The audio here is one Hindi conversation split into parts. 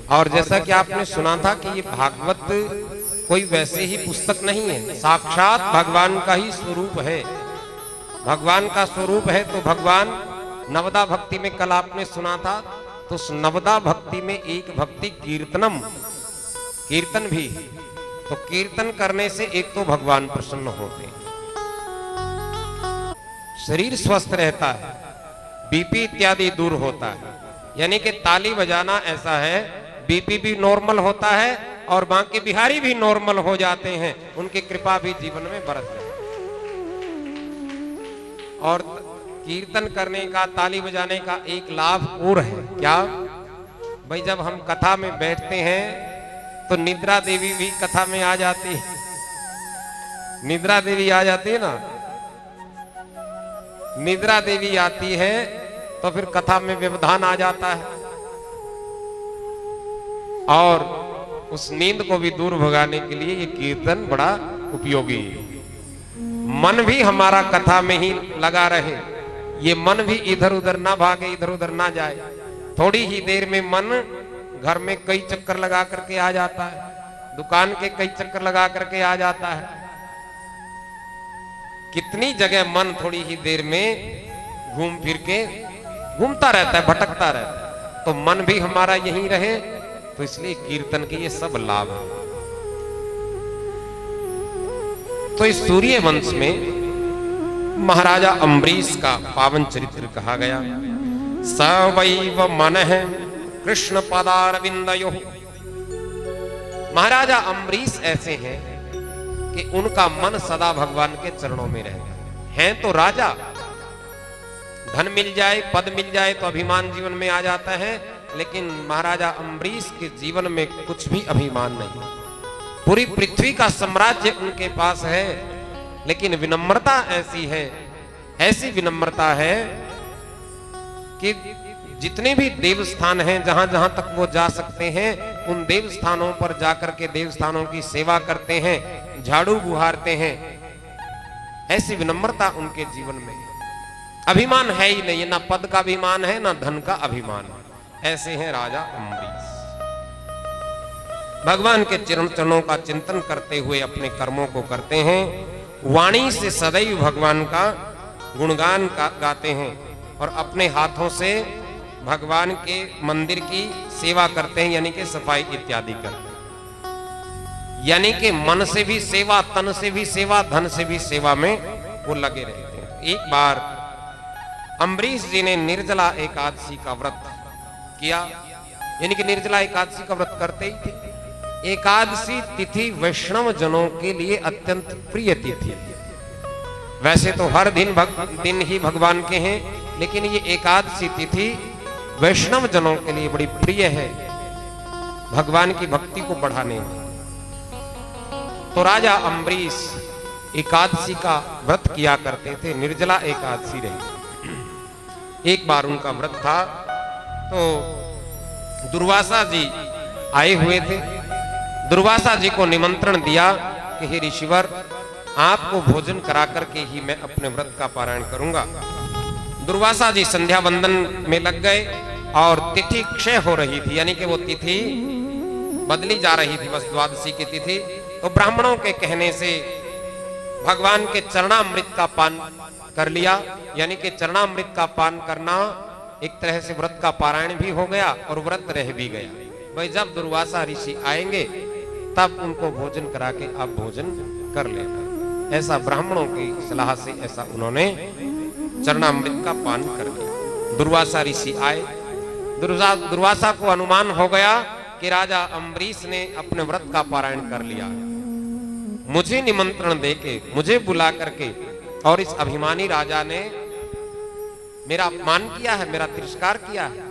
और जैसा कि आपने सुना था कि ये भागवत कोई वैसे ही पुस्तक नहीं है, साक्षात भगवान का ही स्वरूप है। भगवान का स्वरूप है तो भगवान नवदा भक्ति में कल आपने सुना था, तो उस नवदा भक्ति में एक भक्ति कीर्तनम, कीर्तन भी। तो कीर्तन करने से एक तो भगवान प्रसन्न होते हैं, शरीर स्वस्थ रहता है, बीपी इत्यादि दूर होता है। यानी कि ताली बजाना ऐसा है, बीपी भी नॉर्मल होता है और बाकी बिहारी भी नॉर्मल हो जाते हैं, उनकी कृपा भी जीवन में बरस जाए। और कीर्तन करने का, ताली बजाने का एक लाभ और है, क्या भाई, जब हम कथा में बैठते हैं तो निद्रा देवी भी कथा में आ जाती है। निद्रा देवी आ जाती है ना, निद्रा देवी आती है तो फिर कथा में व्यवधान आ जाता है और उस नींद को भी दूर भगाने के लिए ये कीर्तन बड़ा उपयोगी है। मन भी हमारा कथा में ही लगा रहे, ये मन भी इधर उधर ना भागे, इधर उधर ना जाए। थोड़ी ही देर में मन घर में कई चक्कर लगा करके आ जाता है, दुकान के कई चक्कर लगा करके आ जाता है। कितनी जगह मन थोड़ी ही देर में घूम फिर के घूमता रहता है, भटकता रहता है। तो मन भी हमारा यहीं रहे, तो इसलिए कीर्तन के ये सब लाभ है। तो इस सूर्य वंश में महाराजा अम्बरीश का पावन चरित्र कहा गया। सवैव मनः कृष्ण पदारविंदयो। महाराजा अम्बरीश ऐसे हैं कि उनका मन सदा भगवान के चरणों में रहता है। तो राजा, धन मिल जाए, पद मिल जाए तो अभिमान जीवन में आ जाता है, लेकिन महाराजा अम्बरीश के जीवन में कुछ भी अभिमान नहीं। पूरी पृथ्वी का साम्राज्य उनके पास है, लेकिन विनम्रता ऐसी है, ऐसी विनम्रता है कि जितने भी देवस्थान हैं, जहां जहां तक वो जा सकते हैं, उन देवस्थानों पर जाकर के देवस्थानों की सेवा करते हैं, झाड़ू बुहारते हैं। ऐसी विनम्रता उनके जीवन में, अभिमान है ही नहीं, ना पद का अभिमान है, ना धन का अभिमान है। ऐसे हैं राजा अम्बरीश। भगवान के चरणों का चिंतन करते हुए अपने कर्मों को करते हैं, वाणी से सदैव भगवान का गुणगान गाते हैं और अपने हाथों से भगवान के मंदिर की सेवा करते हैं, यानी कि सफाई इत्यादि करते हैं। यानी कि मन से भी सेवा, तन से भी सेवा, धन से भी सेवा में वो लगे रहते हैं। एक बार अम्बरीश जी ने निर्जला एकादशी का व्रत किया, यानी कि निर्जला एकादशी का व्रत करते ही थे। एकादशी तिथि वैष्णव जनों के लिए अत्यंत प्रिय तिथि। वैसे तो हर दिन ही भगवान के हैं, लेकिन ये एकादशी तिथि वैष्णव जनों के लिए बड़ी प्रिय है, भगवान की भक्ति को बढ़ाने में। तो राजा अम्बरीश एकादशी का व्रत किया करते थे, निर्जला एकादशी रही। एक बार उनका व्रत था तो दुर्वासा जी आए हुए थे। दुर्वासा जी को निमंत्रण दिया कि हे ऋषिवर, आपको भोजन करा करके ही मैं अपने व्रत का पारायण करूंगा। दुर्वासा जी संध्या वंदन में लग गए और तिथि क्षय हो रही थी, यानी कि वो तिथि बदली जा रही थी, बस द्वादशी की तिथि। तो ब्राह्मणों के कहने से भगवान के चरणामृत का पान कर लिया, यानी कि चरणामृत का पान करना एक तरह से व्रत का पारायण भी हो गया और व्रत रह भी गया। भाई जब दुर्वासा ऋषि आएंगे तब उनको भोजन करा के आप भोजन कर लेना, ऐसा ब्राह्मणों की सलाह से ऐसा उन्होंने चरणामृत का पान कर लिया। दुर्वासा ऋषि आए, दुर्वासा को अनुमान हो गया कि राजा अम्बरीश ने अपने व्रत का पारायण कर लिया, मुझे निमंत्रण देके, मुझे बुला करके, और इस अभिमानी राजा ने मेरा अपमान किया है, मेरा तिरस्कार किया है,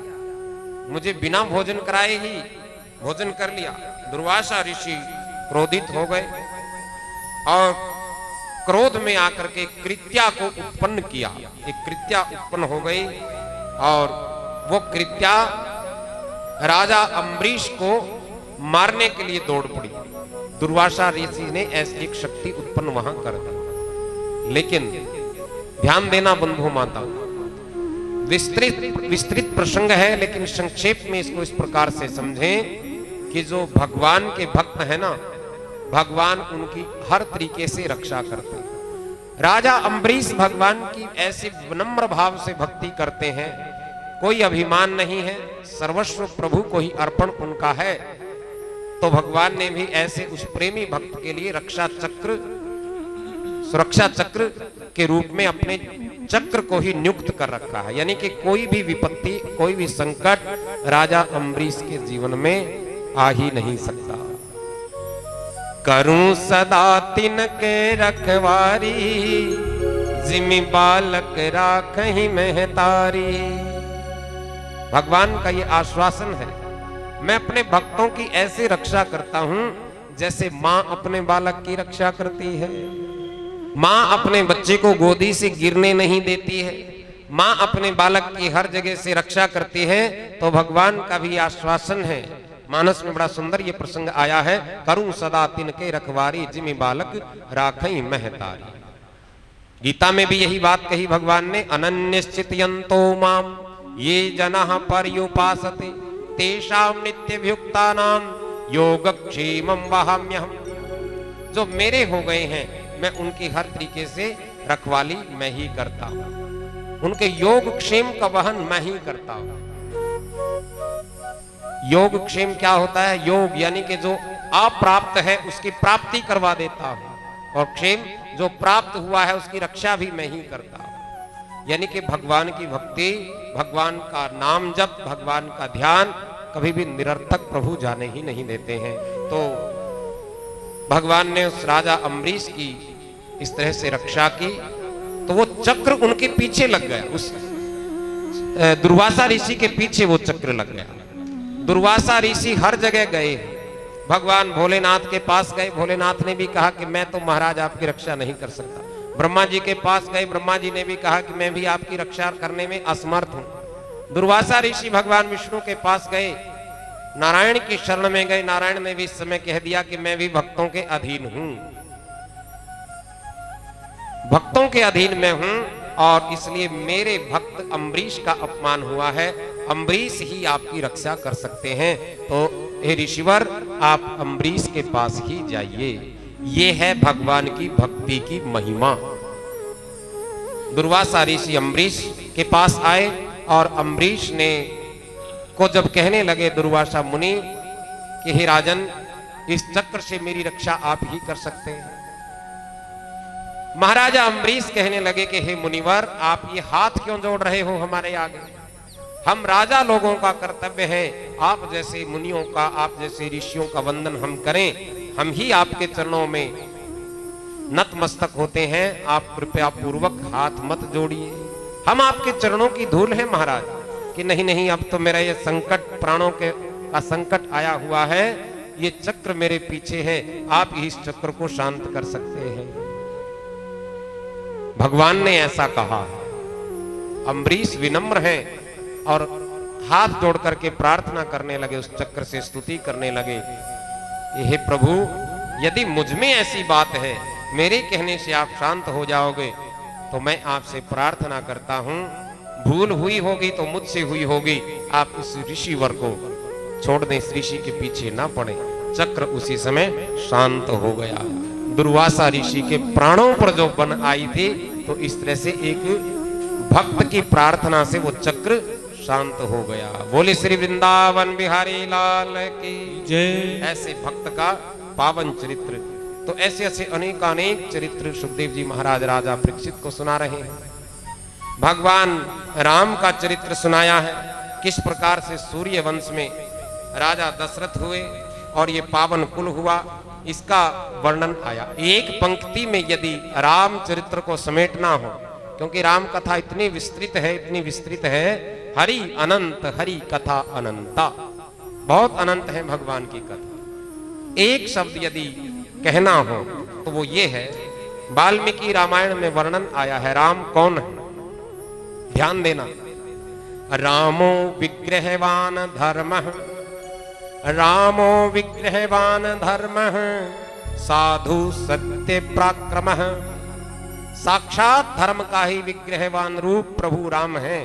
मुझे बिना भोजन कराए ही भोजन कर लिया। दुर्वासा ऋषि क्रोधित हो गए और क्रोध में आकर के कृत्या को उत्पन्न किया। एक कृत्या उत्पन्न हो गई और वो कृत्या राजा अम्बरीश को मारने के लिए दौड़ पड़ी। दुर्वासा ऋषि ने ऐसी एक शक्ति उत्पन्न वहां कर दी। लेकिन ध्यान देना बंधु माता, विस्तृत प्रसंग है, लेकिन संक्षेप में इसको इस प्रकार से समझें कि जो भगवान के भक्त है ना, भगवान उनकी हर तरीके से रक्षा करते हैं। राजा अम्बरीश भगवान की ऐसे विनम्र भाव से भक्ति करते हैं, कोई अभिमान नहीं है, सर्वस्व प्रभु को ही अर्पण उनका है। तो भगवान ने भी ऐसे उस प्रेमी भक्त के लिए रक्षा चक्र, सुरक्षा चक्र के रूप में अपने चक्र को ही नियुक्त कर रखा है। यानी कि कोई भी विपत्ति, कोई भी संकट राजा अम्बरीश के जीवन में आ ही नहीं सकता। करूं सदा तिनके रखवारी, जिमि बालक राखहि महतारी। भगवान का ये आश्वासन है, मैं अपने भक्तों की ऐसे रक्षा करता हूं जैसे मां अपने बालक की रक्षा करती है। मां अपने बच्चे को गोदी से गिरने नहीं देती है, मां अपने बालक की हर जगह से रक्षा करती है। तो भगवान का भी आश्वासन है। मानस में बड़ा सुंदर ये प्रसंग आया है, करूं सदा तिनके रखवारी, जिमि बालक राखई महतारी। गीता में भी यही बात कही भगवान ने, अनन्यश्चितयन्तो माम ये जनाः पर्युपासते, तेषां नित्यभियुक्तानां योगक्षेमं वहाम्यहम्। जो मेरे हो गए हैं, मैं उनकी हर तरीके से रखवाली मैं ही करता हूं, उनके योग क्षेम का वहन मैं ही करता हूं। योग क्षेम क्या होता है? योग यानी कि जो अप्राप्त है उसकी प्राप्ति करवा देता हूं, और क्षेम जो प्राप्त हुआ है उसकी रक्षा भी मैं ही करता हूं। यानी कि भगवान की भक्ति, भगवान का नाम जप, भगवान का ध्यान कभी भी निरर्थक प्रभु जाने ही नहीं देते हैं। तो भगवान ने उस राजा अम्बरीश की इस तरह से रक्षा की, तो वो चक्र उनके पीछे लग गया, उस दुर्वासा ऋषि के पीछे वो चक्र लग गया। दुर्वासा ऋषि हर जगह गए, भगवान भोलेनाथ के पास गए, भोलेनाथ ने भी कहा कि मैं तो महाराज आपकी रक्षा नहीं कर सकता। ब्रह्मा जी के पास गए, ब्रह्मा जी ने भी कहा कि मैं भी आपकी रक्षा करने में असमर्थ हूं। दुर्वासा ऋषि भगवान विष्णु के पास गए, नारायण की शरण में गए, नारायण ने भी इस समय कह दिया कि मैं भी भक्तों के अधीन हूं, भक्तों के अधीन में हूं, और इसलिए मेरे भक्त अम्बरीश का अपमान हुआ है, अम्बरीश ही आपकी रक्षा कर सकते हैं। तो हे ऋषिवर, आप अम्बरीश के पास ही जाइए। ये है भगवान की भक्ति की महिमा। दुर्वासा ऋषि अम्बरीश के पास आए, और अम्बरीश ने को जब कहने लगे दुर्वासा मुनि कि हे राजन, इस चक्र से मेरी रक्षा आप ही कर सकते हैं। महाराजा अम्बरीश कहने लगे कि हे मुनिवर, आप ये हाथ क्यों जोड़ रहे हो हमारे आगे? हम राजा लोगों का कर्तव्य है आप जैसे मुनियों का, आप जैसे ऋषियों का वंदन हम करें, हम ही आपके चरणों में नतमस्तक होते हैं। आप कृपया पूर्वक हाथ मत जोड़िए, हम आपके चरणों की धूल है महाराज। कि नहीं नहीं, अब तो मेरा ये संकट, प्राणों के का संकट आया हुआ है, ये चक्र मेरे पीछे है, आप इस चक्र को शांत कर सकते हैं। भगवान ने ऐसा कहा। अम्बरीश विनम्र हैं और हाथ जोड़ करके प्रार्थना करने लगे, उस चक्र से स्तुति करने लगे, हे प्रभु, यदि मुझ में ऐसी बात है, मेरे कहने से आप शांत हो जाओगे, तो मैं आपसे प्रार्थना करता हूं, भूल हुई होगी तो मुझसे हुई होगी, आप इस ऋषिवर को छोड़ दें, इस ऋषि के पीछे ना पड़े। चक्र उसी समय शांत हो गया। दुर्वासा ऋषि के प्राणों पर जो बन आई थी, तो इस तरह से एक भक्त की प्रार्थना से वो चक्र शांत हो गया। बोले श्री वृंदावन बिहारी लाल की जय। ऐसे भक्त का पावन चरित्र, तो ऐसे ऐसे अनेक चरित्र सुखदेव जी महाराज राजा परीक्षित को सुना रहे हैं। भगवान राम का चरित्र सुनाया है, किस प्रकार से सूर्य वंश में राजा दशरथ हुए और ये पावन कुल हुआ, इसका वर्णन आया। एक पंक्ति में यदि राम चरित्र को समेटना हो, क्योंकि राम कथा इतनी विस्तृत है, इतनी विस्तृत है, हरि अनंत, हरि कथा अनंता, बहुत अनंत है भगवान की कथा। एक शब्द यदि कहना हो तो वो ये है, वाल्मीकि रामायण में वर्णन आया है, राम कौन है? ध्यान देना, रामो विग्रहवान धर्मः, रामो विग्रहवान धर्मः, साधु सत्य पराक्रमः। साक्षात धर्म का ही विग्रहवान रूप प्रभु राम है।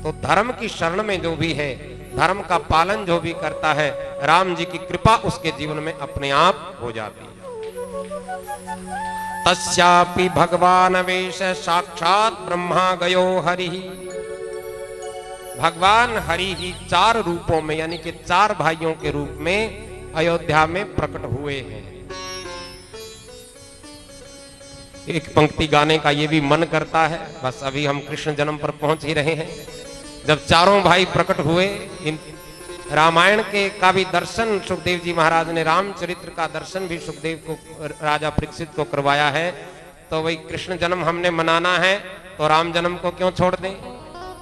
तो धर्म की शरण में जो भी है धर्म का पालन जो भी करता है, राम जी की कृपा उसके जीवन में अपने आप हो जाती है। तस्यापि भगवान वेश साक्षात ब्रह्मा गयो हरि। भगवान हरि ही 4 रूपों में यानी कि 4 भाइयों के रूप में अयोध्या में प्रकट हुए हैं। एक पंक्ति गाने का ये भी मन करता है, बस अभी हम कृष्ण जन्म पर पहुंच ही रहे हैं। जब चारों भाई प्रकट हुए, इन रामायण के का भी दर्शन सुखदेव जी महाराज ने, रामचरित्र का दर्शन भी सुखदेव को, राजा परीक्षित को करवाया है। तो वही कृष्ण जन्म हमने मनाना है, तो राम जन्म को क्यों छोड़ दें।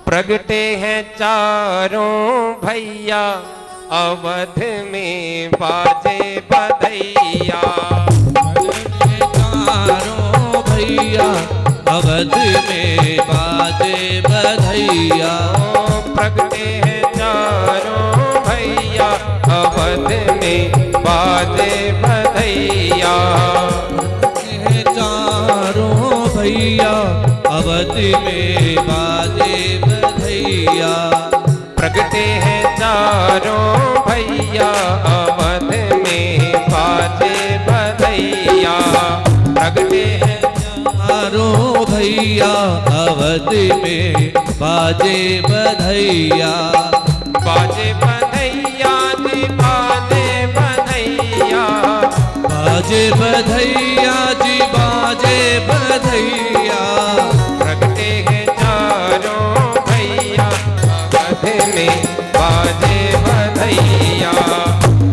प्रगटे हैं चारों भैया अवध में बाजे बधैया। चारों भैया अवध में बाजे बधैया। प्रगटे हैं चारों भैया अवध में बाजे बधैया। चारों भैया अवध में बाजे बधैया। प्रगटे हैं चारों भैया अवध में बाजे बधैया। प्रगटे हैं चारों भैया अवध में बाजे बधैया। बाजे बधैया जी बाजे बधैया। बाजे बधैया जी बाजे बधैया। प्रगटे हैं चारों भैया अवध में बाजे बधैया।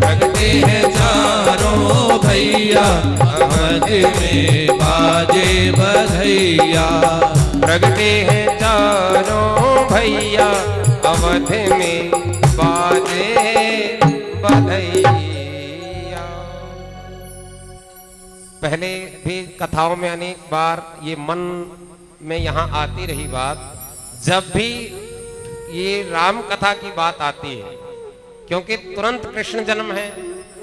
प्रगटे हैं चारों भैया अवध में बाजे बधैया। प्रगटे हैं चारों भैया अवध में बाजे बधैया। पहले भी कथाओं में अनेक बार ये मन में यहाँ आती रही बात, जब भी ये राम कथा की बात आती है, क्योंकि तुरंत कृष्ण जन्म है,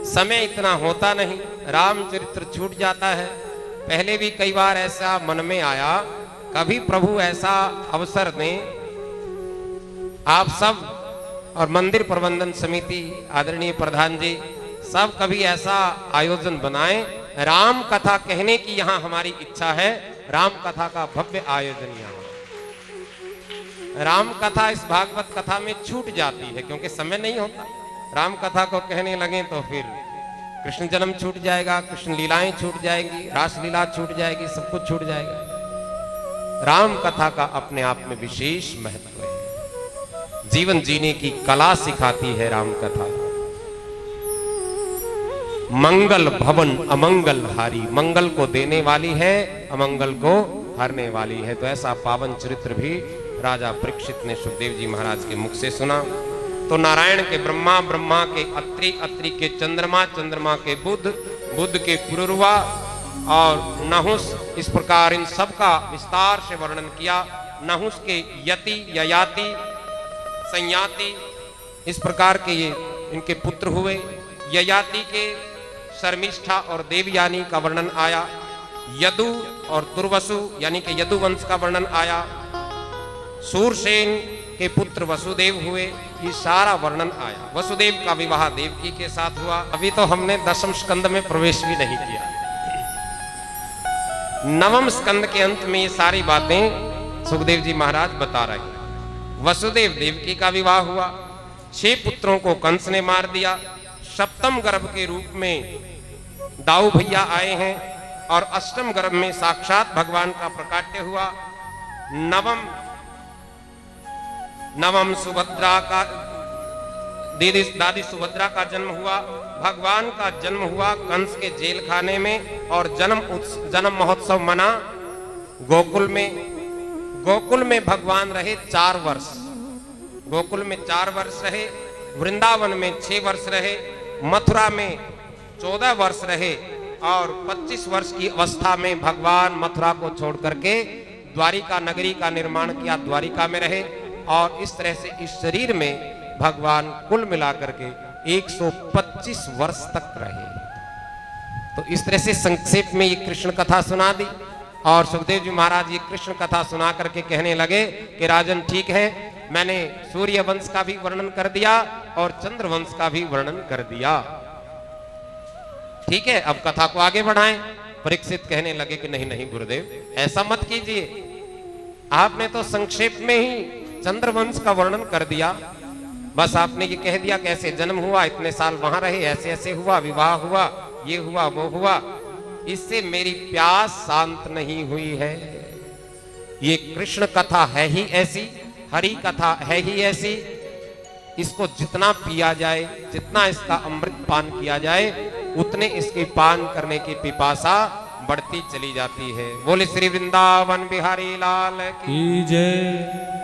समय इतना होता नहीं, रामचरित्र छूट जाता है। पहले भी कई बार ऐसा मन में आया, कभी प्रभु ऐसा अवसर दें, आप सब और मंदिर प्रबंधन समिति आदरणीय प्रधान जी सब कभी ऐसा आयोजन बनाएं। राम कथा कहने की यहाँ हमारी इच्छा है, राम कथा का भव्य आयोजन यहाँ। राम कथा इस भागवत कथा में छूट जाती है क्योंकि समय नहीं होता। राम कथा को कहने लगे तो फिर कृष्ण जन्म छूट जाएगा, कृष्ण लीलाएं छूट जाएंगी, रासलीला छूट जाएगी, सब कुछ छूट जाएगा। राम कथा का अपने आप में विशेष महत्व है, जीवन जीने की कला सिखाती है राम कथा। मंगल भवन अमंगल हारी, मंगल को देने वाली है, अमंगल को हरने वाली है। तो ऐसा पावन चरित्र भी राजा परीक्षित ने सुखदेव जी महाराज के मुख से सुना। तो नारायण के ब्रह्मा, ब्रह्मा के अत्रि, अत्रि के चंद्रमा, चंद्रमा के बुध, बुध के पुरुरवा और नहुस, इस प्रकार इन सब का विस्तार से वर्णन किया। नहुस के यति, ययाति, संयाति, इस प्रकार के ये इनके पुत्र हुए। ययाति के शर्मिष्ठा और देवयानी का वर्णन आया। यदु और दुर्वसु यानी कि यदु वंश का वर्णन आया। सूरसेन के पुत्र वसुदेव हुए, ये सारा वर्णन आया। वसुदेव का विवाह देवकी के साथ हुआ। अभी तो हमने 10वें स्कंद में प्रवेश भी नहीं किया। 9वें स्कंद के अंत में ये सारी बातें सुखदेव जी महाराज बता रहे हैं। वसुदेव देवकी का विवाह हुआ। 6 पुत्रों को कंस ने मार दिया। 7वें गर्भ के रूप में दाऊ भैया आए हैं और 8वें गर्भ में साक्षात भगवान का प्रकाट्य हुआ। नवम सुभद्रा का दादी सुभद्रा का जन्म हुआ। भगवान का जन्म हुआ कंस के जेल खाने में और जन्म महोत्सव मना गोकुल में। गोकुल में भगवान रहे 4 वर्ष। गोकुल में 4 वर्ष रहे, वृंदावन में 6 वर्ष रहे, मथुरा में 14 वर्ष रहे और 25 वर्ष की अवस्था में भगवान मथुरा को छोड़ करके द्वारिका नगरी का निर्माण किया, द्वारिका में रहे। और इस तरह से इस शरीर में भगवान कुल मिलाकर के 125 वर्ष तक रहे। तो इस तरह से संक्षेप में ये कृष्ण कथा सुना दी और सुखदेव जी महाराज ये कृष्ण कथा सुना करके कहने लगे कि राजन ठीक है, मैंने सूर्य वंश का भी वर्णन कर दिया और चंद्र वंश का भी वर्णन कर दिया। ठीक है, अब कथा को आगे बढ़ाएं। परीक्षित कहने लगे कि नहीं नहीं गुरुदेव, ऐसा मत कीजिए, आपने तो संक्षेप में ही चंद्र वंश का वर्णन कर दिया। बस आपने ये कह दिया कैसे जन्म हुआ, इतने साल वहां रहे, ऐसे ऐसे हुआ, विवाह हुआ, ये हुआ वो हुआ। इससे मेरी प्यास शांत नहीं हुई है। ये कृष्ण कथा है ही ऐसी, हरि कथा है ही ऐसी, इसको जितना पिया जाए, जितना इसका अमृत पान किया जाए, उतने इसके पान करने की पिपासा बढ़ती चली जाती है। बोले श्री वृंदावन बिहारी लाल की जय।